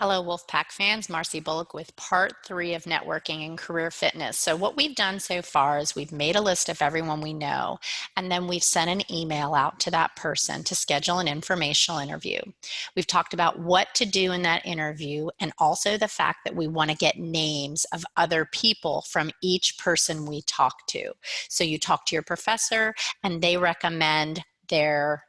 Hello, Wolfpack fans. Marcy Bullock with part 3 of networking and career fitness. So what we've done so far is we've made a list of everyone we know, and then we've sent an email out to that person to schedule an informational interview. We've talked about what to do in that interview and also the fact that we want to get names of other people from each person we talk to. So you talk to your professor and they recommend their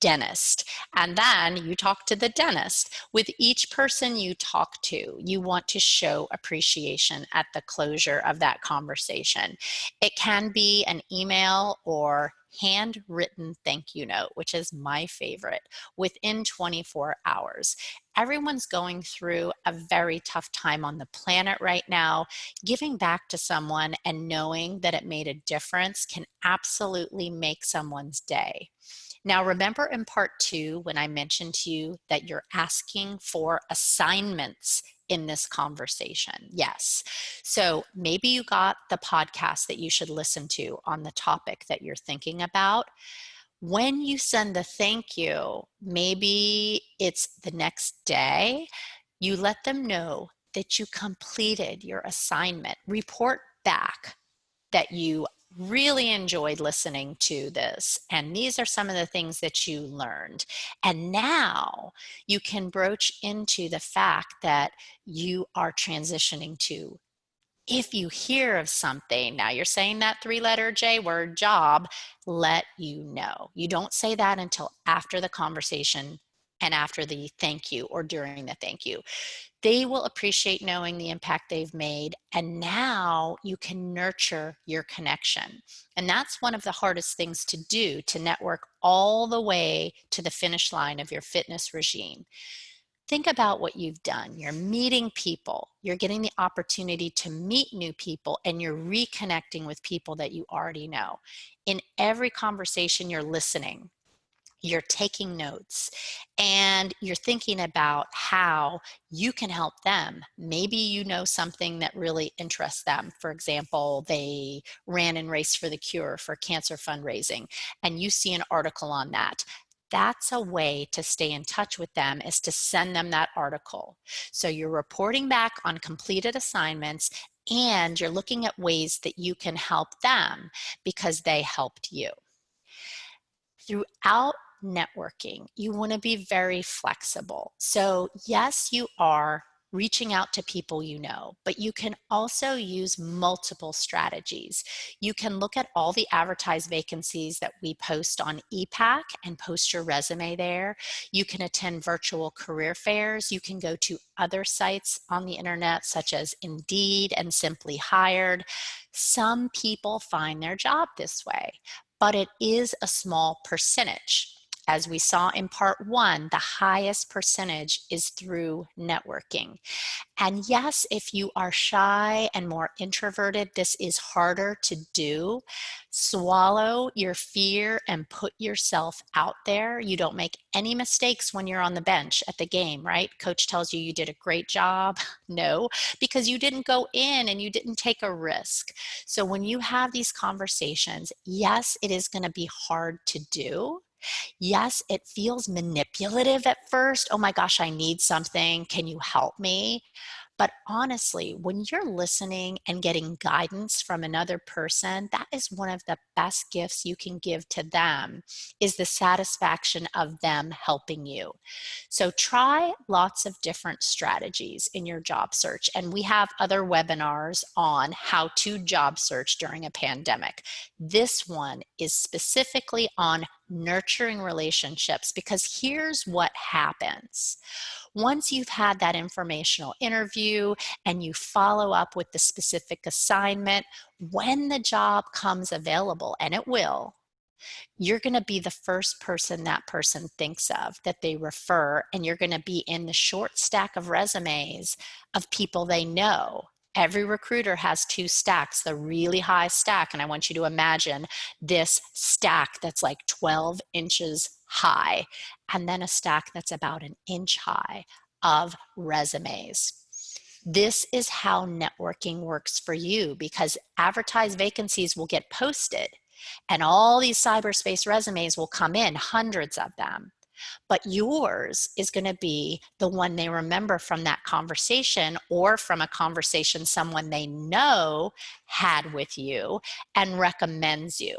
dentist. And then you talk to the dentist. With each person you talk to, you want to show appreciation at the closure of that conversation. It can be an email or handwritten thank you note, which is my favorite, within 24 hours. Everyone's going through a very tough time on the planet right now. Giving back to someone and knowing that it made a difference can absolutely make someone's day. Now, remember in part 2 when I mentioned to you that you're asking for assignments in this conversation? Yes. So maybe you got the podcast that you should listen to on the topic that you're thinking about. When you send the thank you, maybe it's the next day, you let them know that you completed your assignment. Report back that you really enjoyed listening to this, and these are some of the things that you learned. And now you can broach into the fact that you are transitioning to, if you hear of something, now you're saying that 3-letter J word, job, let you know. You don't say that until after the conversation and after the thank you or during the thank you. They will appreciate knowing the impact they've made, and now you can nurture your connection. And that's one of the hardest things to do, to network all the way to the finish line of your fitness regime. Think about what you've done. You're meeting people, you're getting the opportunity to meet new people, and you're reconnecting with people that you already know. In every conversation, you're listening. You're taking notes and you're thinking about how you can help them. Maybe you know something that really interests them. For example, they ran and raced for the cure for cancer fundraising, and you see an article on that. That's a way to stay in touch with them, is to send them that article. So you're reporting back on completed assignments and you're looking at ways that you can help them because they helped you. Throughout networking, you want to be very flexible. So yes, you are reaching out to people you know, but you can also use multiple strategies. You can look at all the advertised vacancies that we post on ePAC and post your resume there. You can attend virtual career fairs. You can go to other sites on the internet such as Indeed and Simply Hired. Some people find their job this way, but it is a small percentage. As we saw in part 1, the highest percentage is through networking. And yes, if you are shy and more introverted, this is harder to do. Swallow your fear and put yourself out there. You don't make any mistakes when you're on the bench at the game, right? Coach tells you you did a great job. No, because you didn't go in and you didn't take a risk. So when you have these conversations, yes, it is going to be hard to do. Yes, it feels manipulative at first. Oh my gosh, I need something. Can you help me? But honestly, when you're listening and getting guidance from another person, that is one of the best gifts you can give to them, is the satisfaction of them helping you. So try lots of different strategies in your job search. And we have other webinars on how to job search during a pandemic. This one is specifically on nurturing relationships, because here's what happens. Once you've had that informational interview and you follow up with the specific assignment, when the job comes available, and it will, you're going to be the first person that person thinks of, that they refer, and you're going to be in the short stack of resumes of people they know. Every recruiter has 2 stacks, the really high stack, and I want you to imagine this stack that's like 12 inches high, and then a stack that's about an inch high of resumes. This is how networking works for you, because advertised vacancies will get posted and all these cyberspace resumes will come in, hundreds of them. but yours is going to be the one they remember from that conversation or from a conversation someone they know had with you and recommends you.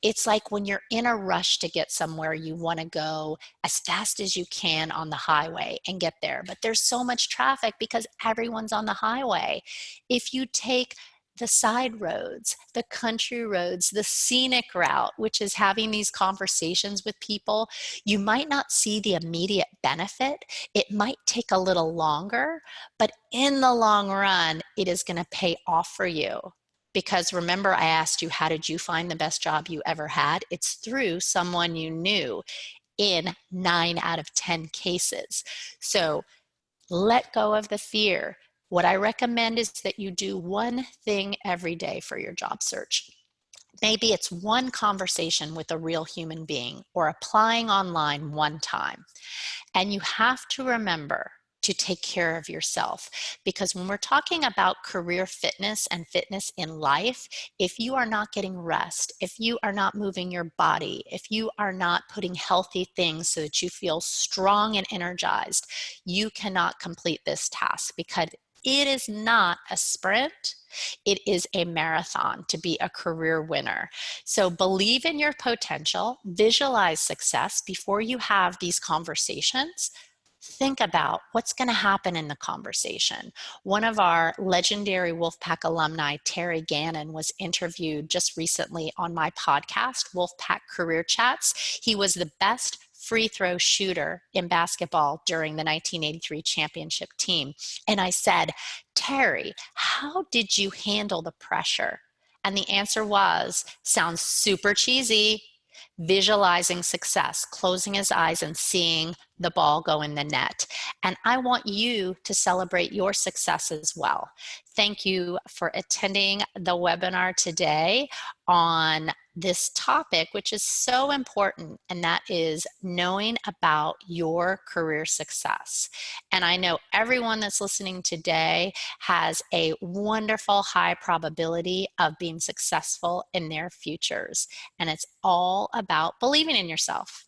It's like when you're in a rush to get somewhere, you want to go as fast as you can on the highway and get there, but there's so much traffic because everyone's on the highway. If you take the side roads, the country roads, the scenic route, which is having these conversations with people, you might not see the immediate benefit. It might take a little longer, but in the long run, it is going to pay off for you. Because remember, I asked you, how did you find the best job you ever had? It's through someone you knew in 9 out of 10 cases. So let go of the fear. What I recommend is that you do one thing every day for your job search. Maybe it's one conversation with a real human being or applying online one time. And you have to remember to take care of yourself, because when we're talking about career fitness and fitness in life, if you are not getting rest, if you are not moving your body, if you are not putting healthy things so that you feel strong and energized, you cannot complete this task, because it is not a sprint. It is a marathon to be a career winner. So believe in your potential, visualize success before you have these conversations. Think about what's going to happen in the conversation. One of our legendary Wolfpack alumni, Terry Gannon, was interviewed just recently on my podcast, Wolfpack Career Chats. He was the best free throw shooter in basketball during the 1983 championship team. And I said, Terry, how did you handle the pressure? And the answer was, sounds super cheesy, visualizing success, closing his eyes and seeing the ball go in the net. And I want you to celebrate your success as well. Thank you for attending the webinar today on this topic, which is so important, and that is knowing about your career success. And I know everyone that's listening today has a wonderful high probability of being successful in their futures. And it's all about believing in yourself.